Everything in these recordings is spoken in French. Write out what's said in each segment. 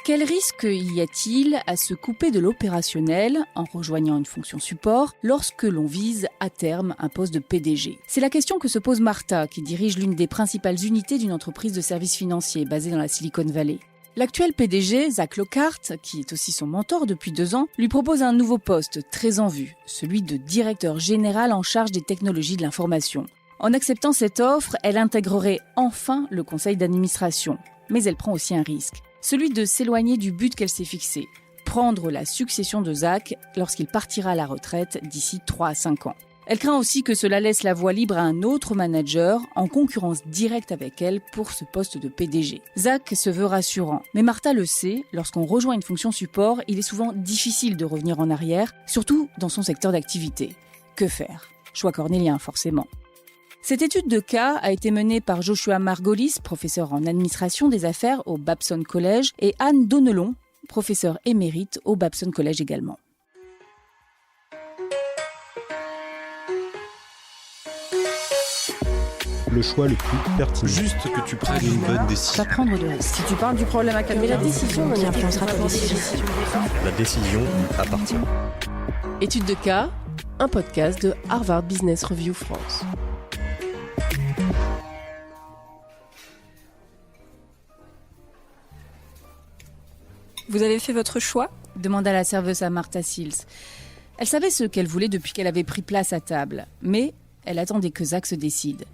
Quel risque y a-t-il à se couper de l'opérationnel en rejoignant une fonction support lorsque l'on vise à terme un poste de PDG ? C'est la question que se pose Martha, qui dirige l'une des principales unités d'une entreprise de services financiers basée dans la Silicon Valley. L'actuel PDG, Zach Lockhart, qui est aussi son mentor depuis 2 ans, lui propose un nouveau poste très en vue, celui de directeur général en charge des technologies de l'information. En acceptant cette offre, elle intégrerait enfin le conseil d'administration. Mais elle prend aussi un risque, celui de s'éloigner du but qu'elle s'est fixé, prendre la succession de Zach lorsqu'il partira à la retraite d'ici 3 à 5 ans. Elle craint aussi que cela laisse la voie libre à un autre manager en concurrence directe avec elle pour ce poste de PDG. Zach se veut rassurant, mais Martha le sait, lorsqu'on rejoint une fonction support, il est souvent difficile de revenir en arrière, surtout dans son secteur d'activité. Que faire ? Choix cornélien, forcément. Cette étude de cas a été menée par Joshua Margolis, professeur en administration des affaires au Babson College, et Anne Donnelon, professeur émérite au Babson College également. Le choix le plus pertinent. Juste que tu prennes une bonne décision. Pas prendre de risques. Si tu parles du problème à calmer la décision, on y influencera ta décision. La décision appartient. Étude de cas, un podcast de Harvard Business Review France. Vous avez fait votre choix ? Demanda la serveuse à Martha Sills. Elle savait ce qu'elle voulait depuis qu'elle avait pris place à table, mais elle attendait que Zach se décide.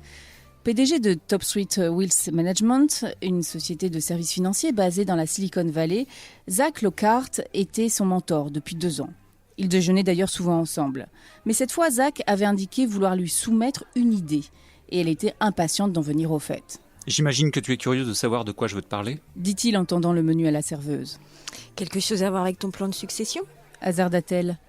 PDG de TopSuite Wealth Management, une société de services financiers basée dans la Silicon Valley, Zach Lockhart était son mentor depuis 2 ans. Ils déjeunaient d'ailleurs souvent ensemble. Mais cette fois, Zach avait indiqué vouloir lui soumettre une idée, et elle était impatiente d'en venir au fait. J'imagine que tu es curieux de savoir de quoi je veux te parler ? Dit-il en tendant le menu à la serveuse. Quelque chose à voir avec ton plan de succession ? Hasarda-t-elle.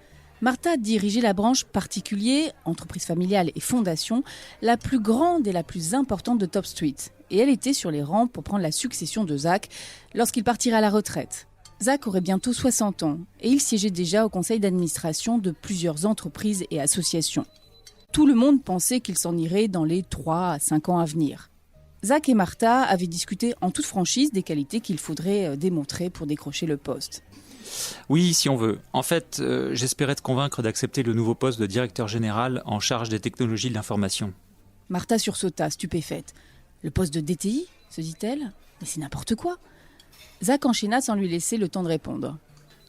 Martha dirigeait la branche particulier, entreprise familiale et fondation, la plus grande et la plus importante de TopSuite. Et elle était sur les rangs pour prendre la succession de Zach lorsqu'il partira à la retraite. Zach aurait bientôt 60 ans et il siégeait déjà au conseil d'administration de plusieurs entreprises et associations. Tout le monde pensait qu'il s'en irait dans les 3 à 5 ans à venir. Zach et Martha avaient discuté en toute franchise des qualités qu'il faudrait démontrer pour décrocher le poste. Oui, si on veut. En fait, j'espérais te convaincre d'accepter le nouveau poste de directeur général en charge des technologies de l'information. Martha sursauta, stupéfaite. Le poste de DTI, se dit-elle ? Mais c'est n'importe quoi. Zach enchaîna sans lui laisser le temps de répondre.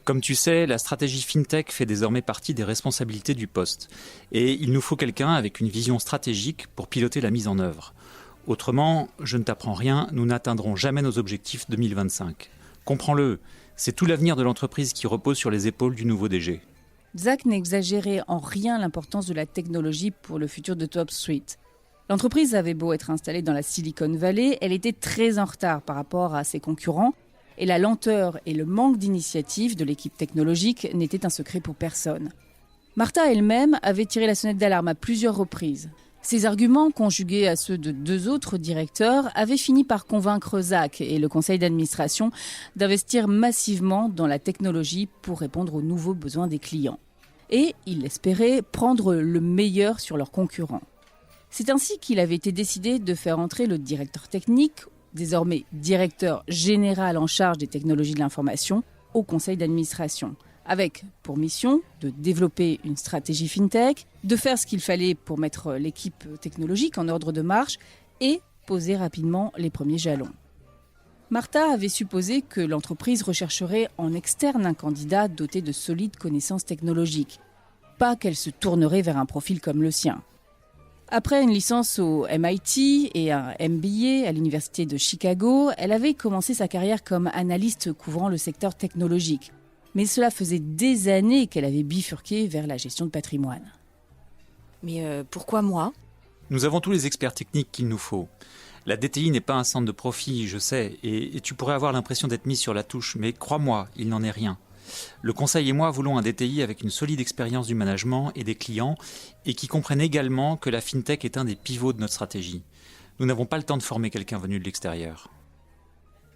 Comme tu sais, la stratégie FinTech fait désormais partie des responsabilités du poste. Et il nous faut quelqu'un avec une vision stratégique pour piloter la mise en œuvre. Autrement, je ne t'apprends rien, nous n'atteindrons jamais nos objectifs 2025. Comprends-le, c'est tout l'avenir de l'entreprise qui repose sur les épaules du nouveau DG. Zach n'exagérait en rien l'importance de la technologie pour le futur de TopSuite. L'entreprise avait beau être installée dans la Silicon Valley, elle était très en retard par rapport à ses concurrents, et la lenteur et le manque d'initiative de l'équipe technologique n'étaient un secret pour personne. Martha elle-même avait tiré la sonnette d'alarme à plusieurs reprises. Ces arguments, conjugués à ceux de 2 autres directeurs, avaient fini par convaincre Zach et le conseil d'administration d'investir massivement dans la technologie pour répondre aux nouveaux besoins des clients. Et il espérait prendre le meilleur sur leurs concurrents. C'est ainsi qu'il avait été décidé de faire entrer le directeur technique, désormais directeur général en charge des technologies de l'information, au conseil d'administration, avec pour mission de développer une stratégie FinTech, de faire ce qu'il fallait pour mettre l'équipe technologique en ordre de marche et poser rapidement les premiers jalons. Martha avait supposé que l'entreprise rechercherait en externe un candidat doté de solides connaissances technologiques, pas qu'elle se tournerait vers un profil comme le sien. Après une licence au MIT et un MBA à l'université de Chicago, elle avait commencé sa carrière comme analyste couvrant le secteur technologique. Mais cela faisait des années qu'elle avait bifurqué vers la gestion de patrimoine. Mais pourquoi moi ? Nous avons tous les experts techniques qu'il nous faut. La DTI n'est pas un centre de profit, je sais, et tu pourrais avoir l'impression d'être mis sur la touche, mais crois-moi, il n'en est rien. Le conseil et moi voulons un DTI avec une solide expérience du management et des clients et qui comprenne également que la FinTech est un des pivots de notre stratégie. Nous n'avons pas le temps de former quelqu'un venu de l'extérieur.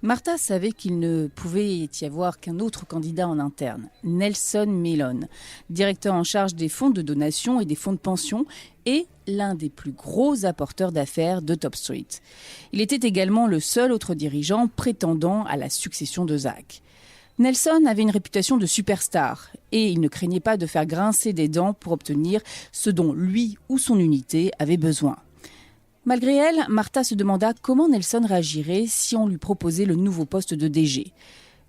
Martha savait qu'il ne pouvait y avoir qu'un autre candidat en interne, Nelson Milone, directeur en charge des fonds de donation et des fonds de pension et l'un des plus gros apporteurs d'affaires de Top Street. Il était également le seul autre dirigeant prétendant à la succession de Zach. Nelson avait une réputation de superstar et il ne craignait pas de faire grincer des dents pour obtenir ce dont lui ou son unité avait besoin. Malgré elle, Martha se demanda comment Nelson réagirait si on lui proposait le nouveau poste de DG.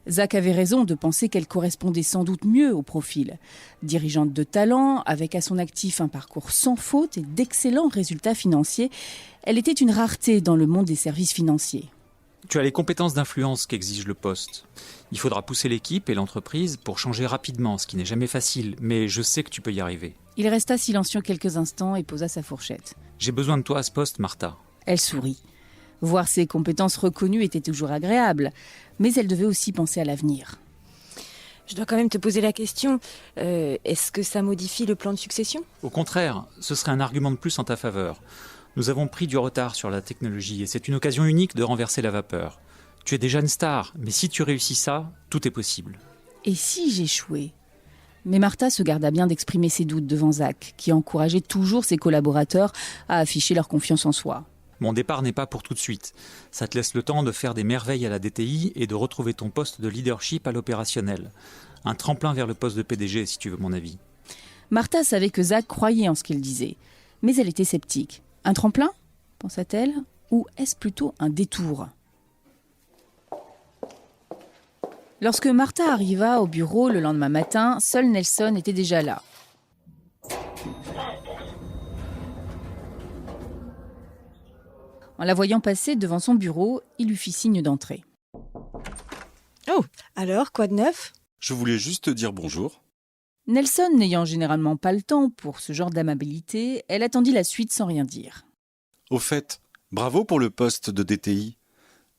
Zach avait raison de penser qu'elle correspondait sans doute mieux au profil. Dirigeante de talent, avec à son actif un parcours sans faute et d'excellents résultats financiers, elle était une rareté dans le monde des services financiers. Tu as les compétences d'influence qu'exige le poste. Il faudra pousser l'équipe et l'entreprise pour changer rapidement, ce qui n'est jamais facile, mais je sais que tu peux y arriver. Il resta silencieux quelques instants et posa sa fourchette. J'ai besoin de toi à ce poste, Martha. Elle sourit. Voir ses compétences reconnues était toujours agréable, mais elle devait aussi penser à l'avenir. Je dois quand même te poser la question. Est-ce que ça modifie le plan de succession ? Au contraire, ce serait un argument de plus en ta faveur. Nous avons pris du retard sur la technologie et c'est une occasion unique de renverser la vapeur. Tu es déjà une star, mais si tu réussis ça, tout est possible. Et si j'échouais ? Mais Martha se garda bien d'exprimer ses doutes devant Zach, qui encourageait toujours ses collaborateurs à afficher leur confiance en soi. Mon départ n'est pas pour tout de suite. Ça te laisse le temps de faire des merveilles à la DTI et de retrouver ton poste de leadership à l'opérationnel. Un tremplin vers le poste de PDG, si tu veux mon avis. Martha savait que Zach croyait en ce qu'il disait, mais elle était sceptique. Un tremplin, pensa-t-elle, ou est-ce plutôt un détour ? Lorsque Martha arriva au bureau le lendemain matin, seul Nelson était déjà là. En la voyant passer devant son bureau, il lui fit signe d'entrer. Oh, alors, quoi de neuf ? Je voulais juste te dire bonjour. Nelson, n'ayant généralement pas le temps pour ce genre d'amabilité, elle attendit la suite sans rien dire. Au fait, bravo pour le poste de DTI.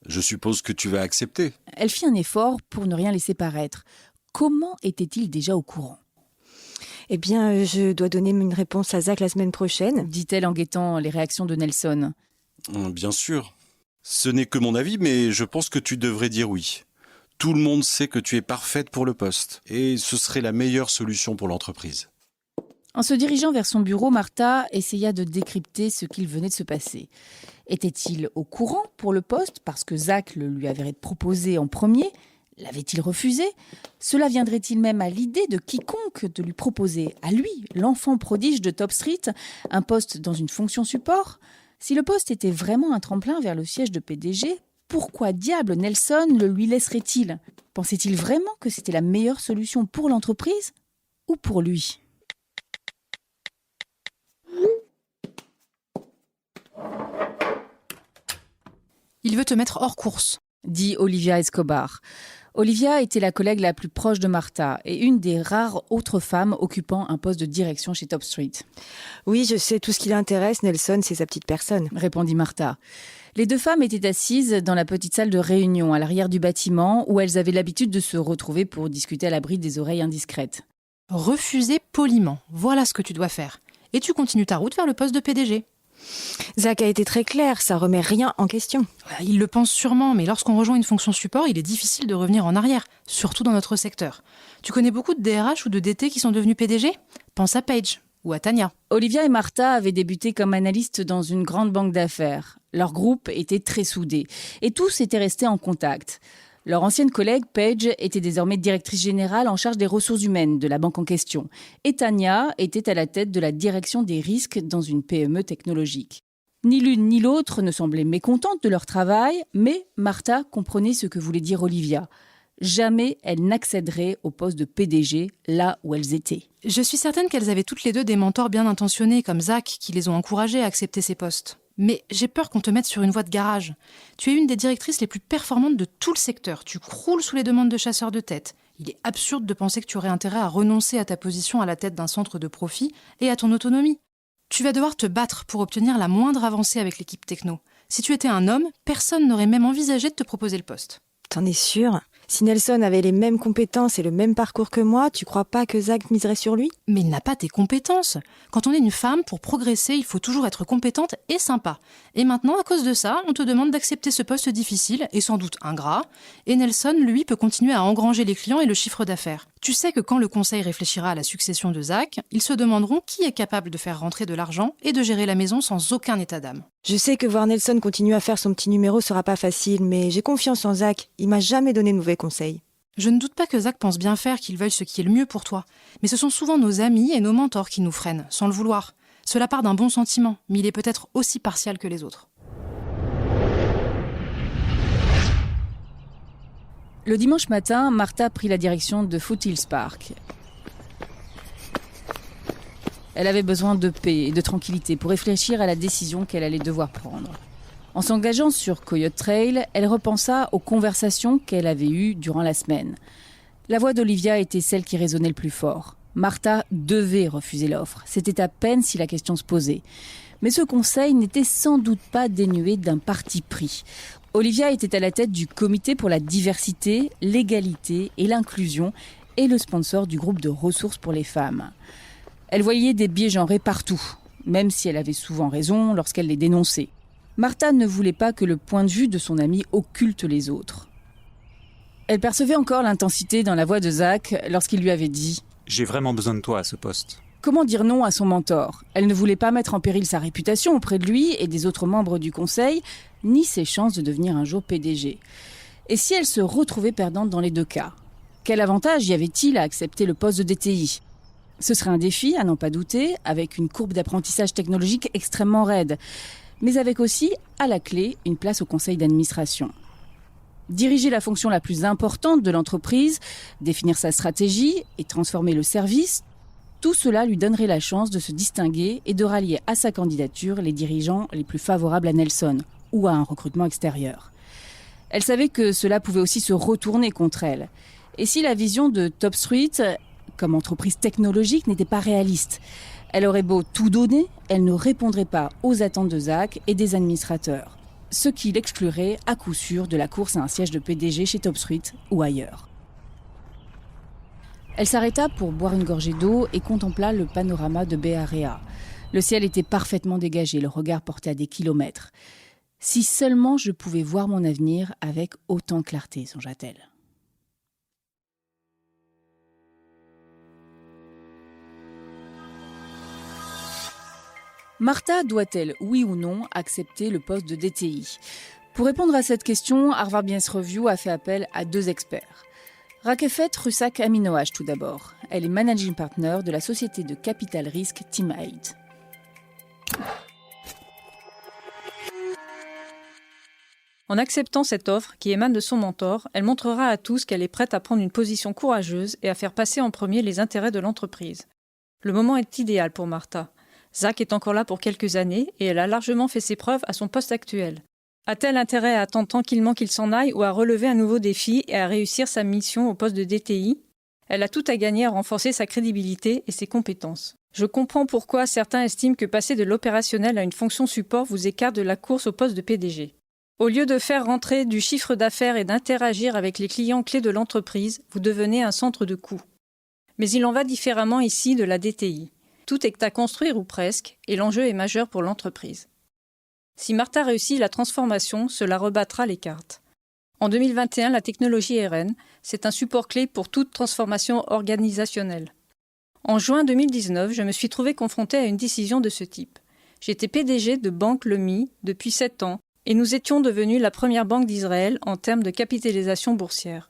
Je suppose que tu vas accepter. Elle fit un effort pour ne rien laisser paraître. Comment était-il déjà au courant ? Eh bien, je dois donner une réponse à Zach la semaine prochaine. Dit-elle en guettant les réactions de Nelson. Bien sûr. Ce n'est que mon avis, mais je pense que tu devrais dire oui. Tout le monde sait que tu es parfaite pour le poste, et ce serait la meilleure solution pour l'entreprise. En se dirigeant vers son bureau, Martha essaya de décrypter ce qu'il venait de se passer. Était-il au courant pour le poste parce que Zach le lui avait proposé en premier ? L'avait-il refusé ? Cela viendrait-il même à l'idée de quiconque de lui proposer, à lui, l'enfant prodige de Top Street, un poste dans une fonction support ? Si le poste était vraiment un tremplin vers le siège de PDG, pourquoi diable Nelson le lui laisserait-il ? Pensait-il vraiment que c'était la meilleure solution pour l'entreprise ou pour lui ? Il veut te mettre hors course, dit Olivia Escobar. Olivia était la collègue la plus proche de Martha et une des rares autres femmes occupant un poste de direction chez Top Street. Oui, je sais, tout ce qui l'intéresse, Nelson, c'est sa petite personne. Répondit Martha. Les deux femmes étaient assises dans la petite salle de réunion à l'arrière du bâtiment où elles avaient l'habitude de se retrouver pour discuter à l'abri des oreilles indiscrètes. Refuser poliment, voilà ce que tu dois faire. Et tu continues ta route vers le poste de PDG. Zach a été très clair, ça remet rien en question. Il le pense sûrement, mais lorsqu'on rejoint une fonction support, il est difficile de revenir en arrière, surtout dans notre secteur. Tu connais beaucoup de DRH ou de DT qui sont devenus PDG ? Pense à Paige ou à Tania. Olivia et Martha avaient débuté comme analystes dans une grande banque d'affaires. Leur groupe était très soudé et tous étaient restés en contact. Leur ancienne collègue, Paige, était désormais directrice générale en charge des ressources humaines de la banque en question. Et Tania était à la tête de la direction des risques dans une PME technologique. Ni l'une ni l'autre ne semblaient mécontentes de leur travail, mais Martha comprenait ce que voulait dire Olivia. Jamais elles n'accéderaient au poste de PDG là où elles étaient. Je suis certaine qu'elles avaient toutes les deux des mentors bien intentionnés comme Zach qui les ont encouragées à accepter ces postes. Mais j'ai peur qu'on te mette sur une voie de garage. Tu es une des directrices les plus performantes de tout le secteur. Tu croules sous les demandes de chasseurs de tête. Il est absurde de penser que tu aurais intérêt à renoncer à ta position à la tête d'un centre de profit et à ton autonomie. Tu vas devoir te battre pour obtenir la moindre avancée avec l'équipe techno. Si tu étais un homme, personne n'aurait même envisagé de te proposer le poste. T'en es sûr ? Si Nelson avait les mêmes compétences et le même parcours que moi, tu crois pas que Zach miserait sur lui ? Mais il n'a pas tes compétences. Quand on est une femme, pour progresser, il faut toujours être compétente et sympa. Et maintenant, à cause de ça, on te demande d'accepter ce poste difficile et sans doute ingrat. Et Nelson, lui, peut continuer à engranger les clients et le chiffre d'affaires. Tu sais que quand le conseil réfléchira à la succession de Zach, ils se demanderont qui est capable de faire rentrer de l'argent et de gérer la maison sans aucun état d'âme. Je sais que voir Nelson continuer à faire son petit numéro sera pas facile, mais j'ai confiance en Zach. Il m'a jamais donné de mauvais conseils. Je ne doute pas que Zach pense bien faire, qu'il veuille ce qui est le mieux pour toi. Mais ce sont souvent nos amis et nos mentors qui nous freinent, sans le vouloir. Cela part d'un bon sentiment, mais il est peut-être aussi partial que les autres. Le dimanche matin, Martha prit la direction de Foothills Park. Elle avait besoin de paix et de tranquillité pour réfléchir à la décision qu'elle allait devoir prendre. En s'engageant sur Coyote Trail, elle repensa aux conversations qu'elle avait eues durant la semaine. La voix d'Olivia était celle qui résonnait le plus fort. Martha devait refuser l'offre. C'était à peine si la question se posait. Mais ce conseil n'était sans doute pas dénué d'un parti pris. Olivia était à la tête du comité pour la diversité, l'égalité et l'inclusion et le sponsor du groupe de ressources pour les femmes. Elle voyait des biais genrés partout, même si elle avait souvent raison lorsqu'elle les dénonçait. Martha ne voulait pas que le point de vue de son amie occulte les autres. Elle percevait encore l'intensité dans la voix de Zach lorsqu'il lui avait dit « J'ai vraiment besoin de toi à ce poste. » Comment dire non à son mentor ? Elle ne voulait pas mettre en péril sa réputation auprès de lui et des autres membres du conseil, ni ses chances de devenir un jour PDG. Et si elle se retrouvait perdante dans les deux cas ? Quel avantage y avait-il à accepter le poste de DTI ? Ce serait un défi, à n'en pas douter, avec une courbe d'apprentissage technologique extrêmement raide, mais avec aussi, à la clé, une place au conseil d'administration. Diriger la fonction la plus importante de l'entreprise, définir sa stratégie et transformer le service, tout cela lui donnerait la chance de se distinguer et de rallier à sa candidature les dirigeants les plus favorables à Nelson ou à un recrutement extérieur. Elle savait que cela pouvait aussi se retourner contre elle. Et si la vision de TopStreet comme entreprise technologique n'était pas réaliste, elle aurait beau tout donner, elle ne répondrait pas aux attentes de Zach et des administrateurs, ce qui l'exclurait à coup sûr de la course à un siège de PDG chez TopStreet ou ailleurs. Elle s'arrêta pour boire une gorgée d'eau et contempla le panorama de Bay Area. Le ciel était parfaitement dégagé, le regard porté à des kilomètres. Si seulement je pouvais voir mon avenir avec autant de clarté, songea-t-elle. Martha doit-elle, oui ou non, accepter le poste de DTI ? Pour répondre à cette question, Harvard Business Review a fait appel à 2 experts. Rakefet Russak-Aminoach tout d'abord. Elle est managing partner de la société de capital risque Team 8. En acceptant cette offre qui émane de son mentor, elle montrera à tous qu'elle est prête à prendre une position courageuse et à faire passer en premier les intérêts de l'entreprise. Le moment est idéal pour Martha. Zach est encore là pour quelques années et elle a largement fait ses preuves à son poste actuel. A-t-elle intérêt à attendre tranquillement qu'il s'en aille ou à relever un nouveau défi et à réussir sa mission au poste de DTI ? Elle a tout à gagner à renforcer sa crédibilité et ses compétences. Je comprends pourquoi certains estiment que passer de l'opérationnel à une fonction support vous écarte de la course au poste de PDG. Au lieu de faire rentrer du chiffre d'affaires et d'interagir avec les clients clés de l'entreprise, vous devenez un centre de coûts. Mais il en va différemment ici de la DTI. Tout est à construire ou presque, et l'enjeu est majeur pour l'entreprise. Si Martha réussit la transformation, cela rebattra les cartes. En 2021, la technologie RN, c'est un support clé pour toute transformation organisationnelle. En juin 2019, je me suis trouvée confrontée à une décision de ce type. J'étais PDG de Banque Leumi depuis 7 ans, et nous étions devenus la première banque d'Israël en termes de capitalisation boursière.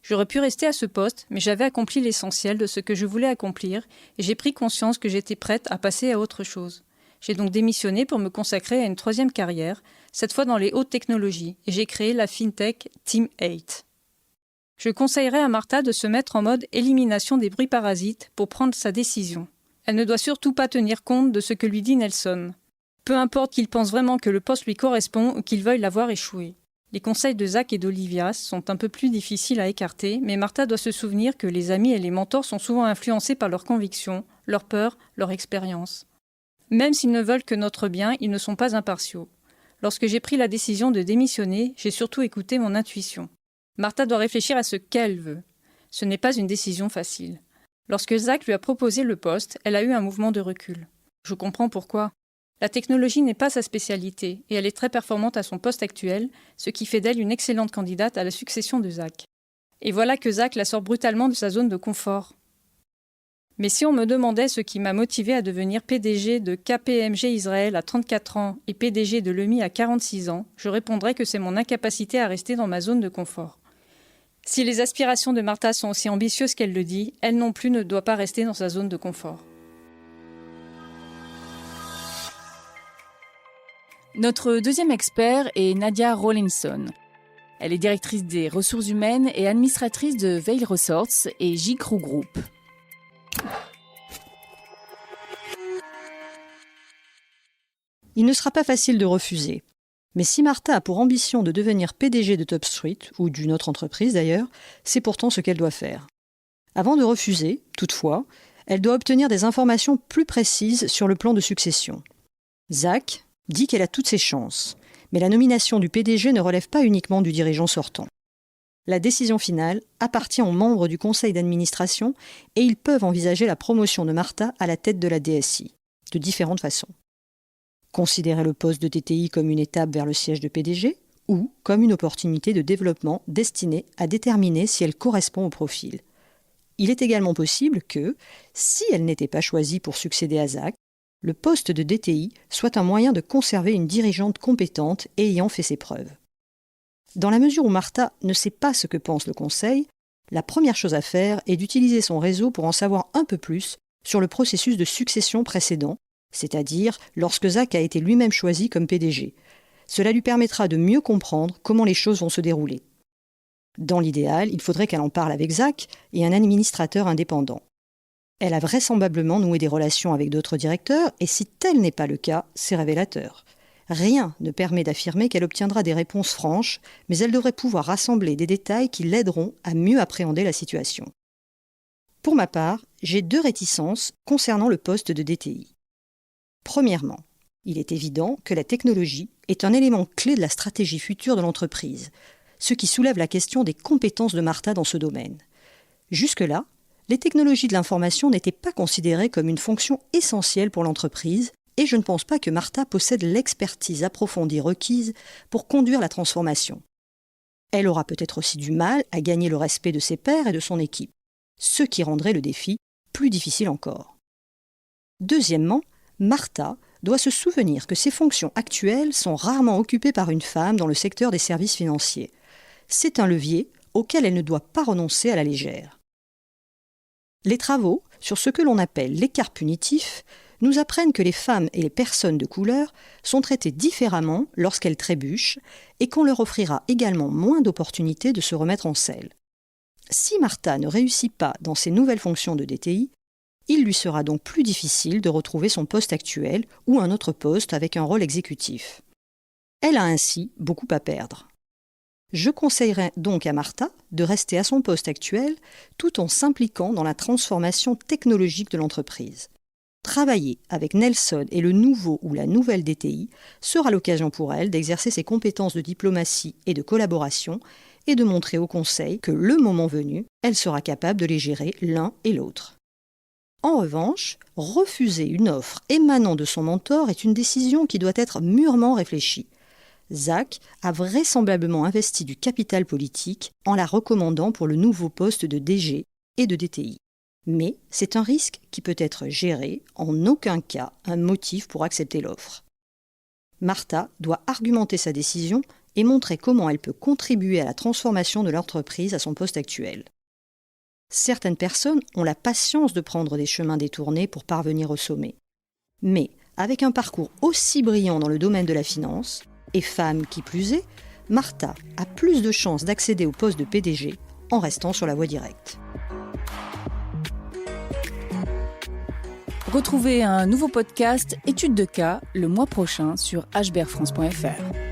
J'aurais pu rester à ce poste, mais j'avais accompli l'essentiel de ce que je voulais accomplir et j'ai pris conscience que j'étais prête à passer à autre chose. J'ai donc démissionné pour me consacrer à une 3e carrière, cette fois dans les hautes technologies, et j'ai créé la FinTech Team 8. Je conseillerais à Martha de se mettre en mode élimination des bruits parasites pour prendre sa décision. Elle ne doit surtout pas tenir compte de ce que lui dit Nelson. Peu importe qu'il pense vraiment que le poste lui correspond ou qu'il veuille l'avoir échoué. Les conseils de Zach et d'Olivia sont un peu plus difficiles à écarter, mais Martha doit se souvenir que les amis et les mentors sont souvent influencés par leurs convictions, leurs peurs, leur expérience. Même s'ils ne veulent que notre bien, ils ne sont pas impartiaux. Lorsque j'ai pris la décision de démissionner, j'ai surtout écouté mon intuition. Martha doit réfléchir à ce qu'elle veut. Ce n'est pas une décision facile. Lorsque Zach lui a proposé le poste, elle a eu un mouvement de recul. Je comprends pourquoi. La technologie n'est pas sa spécialité et elle est très performante à son poste actuel, ce qui fait d'elle une excellente candidate à la succession de Zach. Et voilà que Zach la sort brutalement de sa zone de confort. Mais si on me demandait ce qui m'a motivé à devenir PDG de KPMG Israël à 34 ans et PDG de l'EMI à 46 ans, je répondrais que c'est mon incapacité à rester dans ma zone de confort. Si les aspirations de Martha sont aussi ambitieuses qu'elle le dit, elle non plus ne doit pas rester dans sa zone de confort. Notre deuxième expert est Nadia Rawlinson. Elle est directrice des ressources humaines et administratrice de Veil Resorts et J.Crew Group. Il ne sera pas facile de refuser. Mais si Martha a pour ambition de devenir PDG de TopStreet, ou d'une autre entreprise d'ailleurs, c'est pourtant ce qu'elle doit faire. Avant de refuser, toutefois, elle doit obtenir des informations plus précises sur le plan de succession. Zach dit qu'elle a toutes ses chances, mais la nomination du PDG ne relève pas uniquement du dirigeant sortant. La décision finale appartient aux membres du conseil d'administration et ils peuvent envisager la promotion de Martha à la tête de la DSI, de différentes façons. Considérer le poste de DTI comme une étape vers le siège de PDG ou comme une opportunité de développement destinée à déterminer si elle correspond au profil. Il est également possible que, si elle n'était pas choisie pour succéder à Zach, le poste de DTI soit un moyen de conserver une dirigeante compétente et ayant fait ses preuves. Dans la mesure où Martha ne sait pas ce que pense le conseil, la première chose à faire est d'utiliser son réseau pour en savoir un peu plus sur le processus de succession précédent, c'est-à-dire lorsque Zach a été lui-même choisi comme PDG. Cela lui permettra de mieux comprendre comment les choses vont se dérouler. Dans l'idéal, il faudrait qu'elle en parle avec Zach et un administrateur indépendant. Elle a vraisemblablement noué des relations avec d'autres directeurs et si tel n'est pas le cas, c'est révélateur. Rien ne permet d'affirmer qu'elle obtiendra des réponses franches, mais elle devrait pouvoir rassembler des détails qui l'aideront à mieux appréhender la situation. Pour ma part, j'ai 2 réticences concernant le poste de DTI. Premièrement, il est évident que la technologie est un élément clé de la stratégie future de l'entreprise, ce qui soulève la question des compétences de Martha dans ce domaine. Jusque-là, les technologies de l'information n'étaient pas considérées comme une fonction essentielle pour l'entreprise et je ne pense pas que Martha possède l'expertise approfondie requise pour conduire la transformation. Elle aura peut-être aussi du mal à gagner le respect de ses pairs et de son équipe, ce qui rendrait le défi plus difficile encore. Deuxièmement, Martha doit se souvenir que ses fonctions actuelles sont rarement occupées par une femme dans le secteur des services financiers. C'est un levier auquel elle ne doit pas renoncer à la légère. Les travaux sur ce que l'on appelle l'écart punitif nous apprennent que les femmes et les personnes de couleur sont traitées différemment lorsqu'elles trébuchent et qu'on leur offrira également moins d'opportunités de se remettre en selle. Si Martha ne réussit pas dans ses nouvelles fonctions de DTI, il lui sera donc plus difficile de retrouver son poste actuel ou un autre poste avec un rôle exécutif. Elle a ainsi beaucoup à perdre. Je conseillerais donc à Martha de rester à son poste actuel tout en s'impliquant dans la transformation technologique de l'entreprise. Travailler avec Nelson et le nouveau ou la nouvelle DTI sera l'occasion pour elle d'exercer ses compétences de diplomatie et de collaboration et de montrer au Conseil que, le moment venu, elle sera capable de les gérer l'un et l'autre. En revanche, refuser une offre émanant de son mentor est une décision qui doit être mûrement réfléchie. Zach a vraisemblablement investi du capital politique en la recommandant pour le nouveau poste de DG et de DTI. Mais c'est un risque qui peut être géré, en aucun cas un motif pour accepter l'offre. Martha doit argumenter sa décision et montrer comment elle peut contribuer à la transformation de l'entreprise à son poste actuel. Certaines personnes ont la patience de prendre des chemins détournés pour parvenir au sommet. Mais avec un parcours aussi brillant dans le domaine de la finance, et femme qui plus est, Martha a plus de chances d'accéder au poste de PDG en restant sur la voie directe. Retrouvez un nouveau podcast Études de cas le mois prochain sur hbrfrance.fr.